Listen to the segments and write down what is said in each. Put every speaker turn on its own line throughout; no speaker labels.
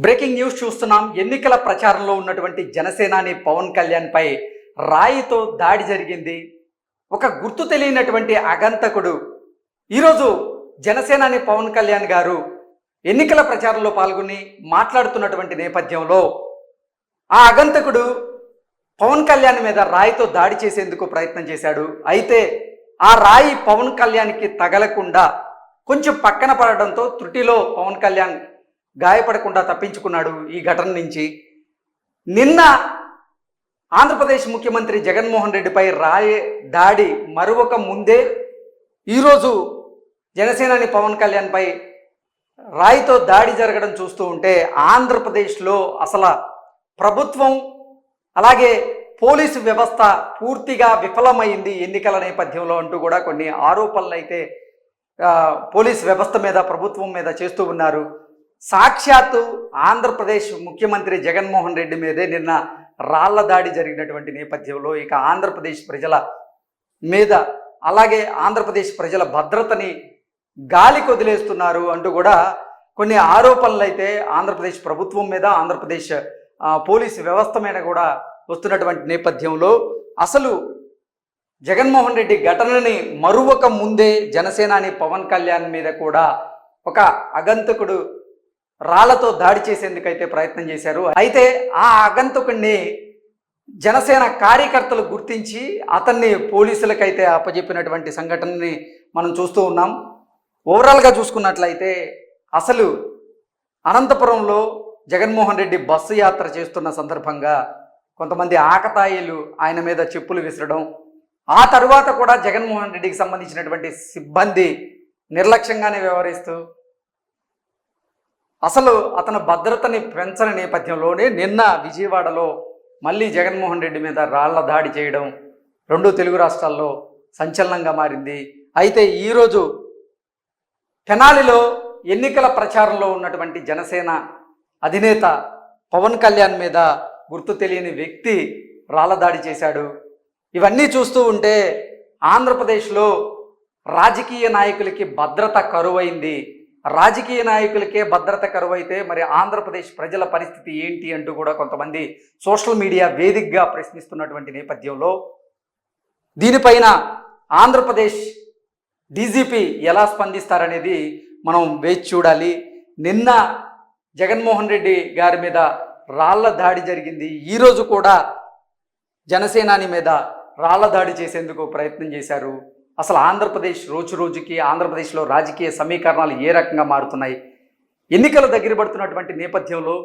Breaking news చూస్తున్నాం. ఎన్నికల ప్రచారంలో ఉన్నటువంటి జనసేనాని పవన్ కళ్యాణ్ పై రాయితో దాడి జరిగింది. ఒక గుర్తు తెలియనటువంటి అగంతకుడు ఈరోజు జనసేనాని పవన్ కళ్యాణ్ గారు ఎన్నికల ప్రచారంలో పాల్గొని మాట్లాడుతున్నటువంటి నేపథ్యంలో ఆ అగంతకుడు పవన్ కళ్యాణ్ మీద రాయితో దాడి చేసేందుకు ప్రయత్నం చేశాడు. అయితే ఆ రాయి పవన్ కళ్యాణ్కి తగలకుండా కొంచెం పక్కన పడడంతో త్రుటిలో పవన్ కళ్యాణ్ గాయపడకుండా తప్పించుకున్నాడు ఈ ఘటన నుంచి. నిన్న ఆంధ్రప్రదేశ్ ముఖ్యమంత్రి జగన్మోహన్ రెడ్డిపై రాయి దాడి మరొక ముందే ఈరోజు జనసేనాని పవన్ కళ్యాణ్పై రాయితో దాడి జరగడం చూస్తూ ఉంటే ఆంధ్రప్రదేశ్లో అసలు ప్రభుత్వం అలాగే పోలీసు వ్యవస్థ పూర్తిగా విఫలమైంది ఎన్నికల నేపథ్యంలో అంటూ కూడా కొన్ని ఆరోపణలు అయితే పోలీస్ వ్యవస్థ మీద ప్రభుత్వం మీద చేస్తూ ఉన్నారు. సాక్షాత్తు ఆంధ్రప్రదేశ్ ముఖ్యమంత్రి జగన్మోహన్ రెడ్డి మీదే నిన్న రాళ్ల దాడి జరిగినటువంటి నేపథ్యంలో ఇక ఆంధ్రప్రదేశ్ ప్రజల మీద అలాగే ఆంధ్రప్రదేశ్ ప్రజల భద్రతని గాలికి వదిలేస్తున్నారు అంటూ కూడా కొన్ని ఆరోపణలు అయితే ఆంధ్రప్రదేశ్ ప్రభుత్వం మీద ఆంధ్రప్రదేశ్ పోలీసు వ్యవస్థ మీద కూడా వస్తున్నటువంటి నేపథ్యంలో అసలు జగన్మోహన్ రెడ్డి ఘటనని మరువక ముందే జనసేనాని పవన్ కళ్యాణ్ మీద కూడా ఒక అగంతకుడు రాళ్లతో దాడి చేసేందుకైతే ప్రయత్నం చేశారు. అయితే ఆ ఆగంతకుడిని జనసేన కార్యకర్తలు గుర్తించి అతన్ని పోలీసులకైతే అప్పజెప్పినటువంటి సంఘటనని మనం చూస్తూ ఉన్నాం. ఓవరాల్గా చూసుకున్నట్లయితే అసలు అనంతపురంలో జగన్మోహన్ రెడ్డి బస్సు యాత్ర చేస్తున్న సందర్భంగా కొంతమంది ఆకతాయిలు ఆయన మీద చెప్పులు విసరడం, ఆ తరువాత కూడా జగన్మోహన్ రెడ్డికి సంబంధించినటువంటి సిబ్బంది నిర్లక్ష్యంగానే వ్యవహరిస్తూ అసలు అతని భద్రతని పెంచని నేపథ్యంలోనే నిన్న విజయవాడలో మళ్ళీ జగన్మోహన్ రెడ్డి మీద రాళ్ల దాడి చేయడం రెండు తెలుగు రాష్ట్రాల్లో సంచలనంగా మారింది. అయితే ఈరోజు తెనాలిలో ఎన్నికల ప్రచారంలో ఉన్నటువంటి జనసేన అధినేత పవన్ కళ్యాణ్ మీద గుర్తు తెలియని వ్యక్తి రాళ్ల దాడి చేశాడు. ఇవన్నీ చూస్తూ ఉంటే ఆంధ్రప్రదేశ్లో రాజకీయ నాయకులకి భద్రత కరువైంది. రాజకీయ నాయకులకే భద్రత కరువైతే మరి ఆంధ్రప్రదేశ్ ప్రజల పరిస్థితి ఏంటి అంటూ కూడా కొంతమంది సోషల్ మీడియా వేదికగా ప్రశ్నిస్తున్నటువంటి నేపథ్యంలో దీనిపైన ఆంధ్రప్రదేశ్ డీజీపీ ఎలా స్పందిస్తారనేది మనం వేచి చూడాలి. నిన్న జగన్మోహన్ రెడ్డి గారి మీద రాళ్ల దాడి జరిగింది. ఈరోజు కూడా జనసేనాని మీద రాళ్ల దాడి చేసేందుకు ప్రయత్నం చేశారు. అసలు ఆంధ్రప్రదేశ్ రోజు రోజుకి ఆంధ్రప్రదేశ్లో రాజకీయ సమీకరణాలు ఏ రకంగా మారుతున్నాయి, ఎన్నికలు దగ్గర పడుతున్నటువంటి నేపథ్యంలో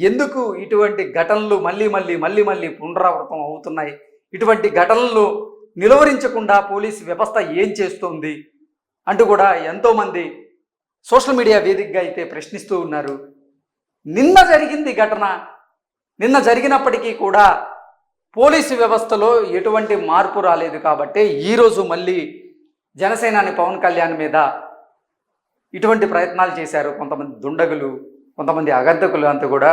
ఎందుకు ఇటువంటి ఘటనలు మళ్ళీ పునరావృతం అవుతున్నాయి, ఇటువంటి ఘటనలు నిలువరించకుండా పోలీసు వ్యవస్థ ఏం చేస్తుంది అంటూ కూడా ఎంతోమంది సోషల్ మీడియా వేదికగా అయితే ప్రశ్నిస్తూ ఉన్నారు. నిన్న జరిగింది ఘటన, నిన్న జరిగినప్పటికీ కూడా పోలీసు వ్యవస్థలో ఎటువంటి మార్పు రాలేదు. కాబట్టి ఈరోజు మళ్ళీ జనసేనాని పవన్ కళ్యాణ్ మీద ఇటువంటి ప్రయత్నాలు చేశారు కొంతమంది దుండగులు, కొంతమంది అగంతకులు అంతా కూడా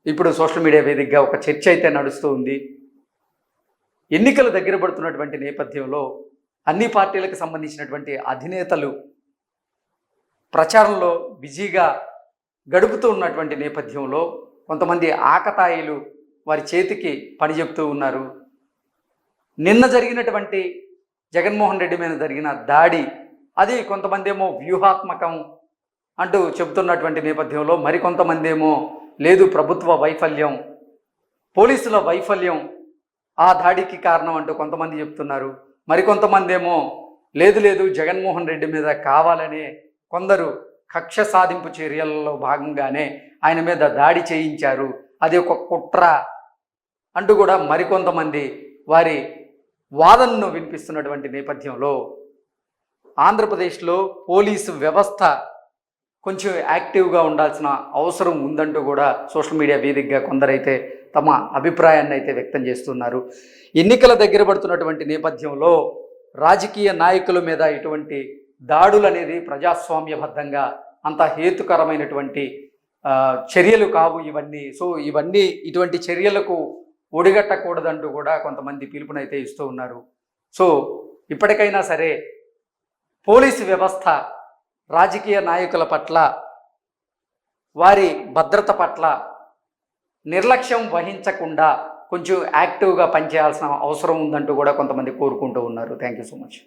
ఇప్పుడు సోషల్ మీడియా వేదికగా ఒక చర్చ అయితే నడుస్తూ ఉంది. ఎన్నికలు దగ్గర పడుతున్నటువంటి నేపథ్యంలో అన్ని పార్టీలకు సంబంధించినటువంటి అధినేతలు ప్రచారంలో బిజీగా గడుపుతూ ఉన్నటువంటి నేపథ్యంలో కొంతమంది ఆకతాయిలు వారి చేతికి పని చెప్తూ ఉన్నారు. నిన్న జరిగినటువంటి జగన్మోహన్ రెడ్డి మీద జరిగిన దాడి అది కొంతమంది ఏమో వ్యూహాత్మకం అంటూ చెబుతున్నటువంటి నేపథ్యంలో మరికొంతమంది ఏమో లేదు ప్రభుత్వ వైఫల్యం, పోలీసుల వైఫల్యం ఆ దాడికి కారణం అంటూ కొంతమంది చెప్తున్నారు. మరికొంతమంది ఏమో లేదు జగన్మోహన్ రెడ్డి మీద కావాలనే కొందరు కక్ష సాధింపు చర్యలలో భాగంగానే ఆయన మీద దాడి చేయించారు, అది ఒక కుట్ర అంటూ కూడా మరికొంతమంది వారి వాదనను వినిపిస్తున్నటువంటి నేపథ్యంలో ఆంధ్రప్రదేశ్లో పోలీసు వ్యవస్థ కొంచెం యాక్టివ్గా ఉండాల్సిన అవసరం ఉందంటూ కూడా సోషల్ మీడియా వేదికగా కొందరైతే తమ అభిప్రాయాన్ని అయితే వ్యక్తం చేస్తున్నారు. ఎన్నికల దగ్గర పడుతున్నటువంటి నేపథ్యంలో రాజకీయ నాయకుల మీద ఇటువంటి దాడులు అనేది ప్రజాస్వామ్యబద్ధంగా అంత హేతుకరమైనటువంటి చర్యలు కావు ఇవన్నీ. సో ఇవన్నీ ఇటువంటి చర్యలకు ఒడిగట్టకూడదంటూ కూడా కొంతమంది పిలుపునైతే ఇస్తూ ఉన్నారు. సో ఇప్పటికైనా సరే పోలీసు వ్యవస్థ రాజకీయ నాయకుల పట్ల వారి భద్రత పట్ల నిర్లక్ష్యం వహించకుండా కొంచెం యాక్టివ్గా పనిచేయాల్సిన అవసరం ఉందంటూ కూడా కొంతమంది కోరుకుంటూ ఉన్నారు. Thank you so much.